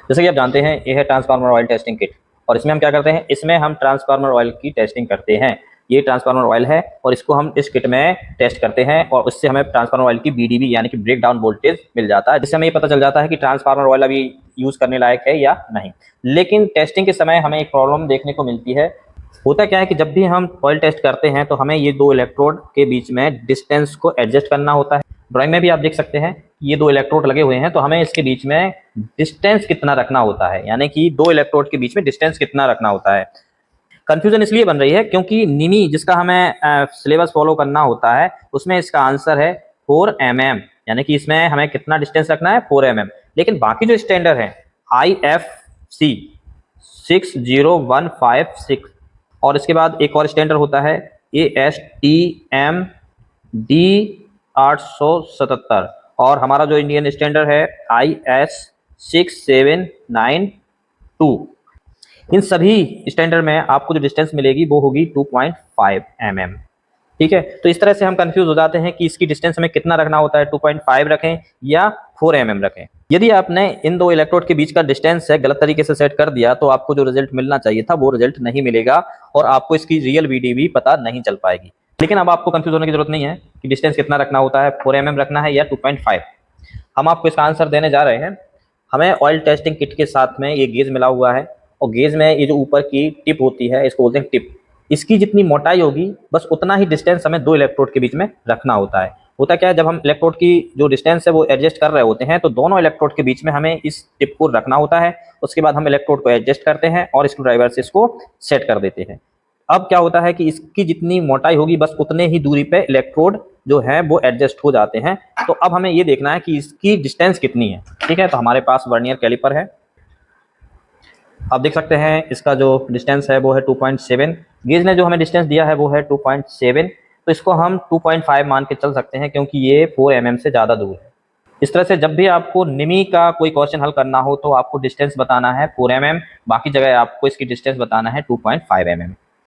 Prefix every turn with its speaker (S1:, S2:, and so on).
S1: जैसे कि आप जानते हैं ये है ट्रांसफार्मर ऑयल टेस्टिंग किट, और इसमें हम क्या करते हैं, इसमें हम ट्रांसफार्मर ऑयल की टेस्टिंग करते हैं। ये ट्रांसफार्मर ऑयल है और इसको हम इस किट में टेस्ट करते हैं और उससे हमें ट्रांसफार्मर ऑयल की बीडीवी यानी कि ब्रेक डाउन वोल्टेज मिल जाता है, जिससे हमें ये पता चल जाता है कि ट्रांसफार्मर ऑयल अभी यूज करने लायक है या नहीं। लेकिन टेस्टिंग के समय हमें एक प्रॉब्लम देखने को मिलती है। होता क्या है कि जब भी हम ऑयल टेस्ट करते हैं तो हमें ये दो इलेक्ट्रोड के बीच में डिस्टेंस को एडजस्ट करना होता है। ड्राइंग में भी आप देख सकते हैं ये दो इलेक्ट्रोड लगे हुए हैं, तो हमें इसके बीच में डिस्टेंस कितना रखना होता है, यानी कि दो इलेक्ट्रोड के बीच में डिस्टेंस कितना रखना होता है। कंफ्यूजन इसलिए बन रही है क्योंकि निमी जिसका हमें सिलेबस फॉलो करना होता है उसमें इसका आंसर है 4 mm, यानी कि इसमें हमें कितना डिस्टेंस रखना है 4 mm। लेकिन बाकी जो स्टैंडर्ड है IFC 60156 और इसके बाद एक और स्टैंडर्ड होता है ASTM D877 और हमारा जो इंडियन स्टैंडर्ड है IS 6792। इन सभी स्टैंडर्ड में आपको जो डिस्टेंस मिलेगी वो होगी 2.5 mm। ठीक है, तो इस तरह से हम कंफ्यूज हो जाते हैं कि इसकी डिस्टेंस हमें कितना रखना होता है, 2.5 रखें या 4 mm रखें। यदि आपने इन दो इलेक्ट्रोड के बीच का डिस्टेंस है गलत तरीके से सेट कर दिया तो आपको जो रिजल्ट मिलना चाहिए था वो रिजल्ट नहीं मिलेगा और आपको इसकी रियल बीडीवी पता नहीं चल पाएगी। लेकिन अब आपको कंफ्यूज होने की जरूरत नहीं है कि डिस्टेंस कितना रखना होता है, 4 mm रखना है या 2.5। हम आपको इसका आंसर देने जा रहे हैं। हमें ऑयल टेस्टिंग किट के साथ में ये गेज मिला हुआ है और गेज में ये जो ऊपर की टिप होती है इसको बोलते हैं टिप। इसकी जितनी मोटाई होगी बस उतना ही डिस्टेंस हमें दो इलेक्ट्रोड के बीच में रखना होता है। होता क्या है, जब हम इलेक्ट्रोड की जो डिस्टेंस है वो एडजस्ट कर रहे होते हैं तो दोनों इलेक्ट्रोड के बीच में हमें इस टिप को रखना होता है। उसके बाद हम इलेक्ट्रोड को एडजस्ट करते हैं और स्क्रू ड्राइवर से इसको सेट कर देते हैं। अब क्या होता है कि इसकी जितनी मोटाई होगी बस उतने ही दूरी पे इलेक्ट्रोड जो है वो एडजस्ट हो जाते हैं। तो अब हमें ये देखना है कि इसकी डिस्टेंस कितनी है। ठीक है, तो हमारे पास वर्नियर कैलिपर है, आप देख सकते हैं इसका जो डिस्टेंस है वो है 2.7। गेज ने जो हमें डिस्टेंस दिया है वो है 2.7, तो इसको हम 2.5 मान के चल सकते हैं क्योंकि ये 4 mm से ज़्यादा दूर है। इस तरह से जब भी आपको निमी का कोई क्वेश्चन हल करना हो तो आपको डिस्टेंस बताना है 4 mm, बाकी जगह आपको इसकी डिस्टेंस बताना है 2.5 mm।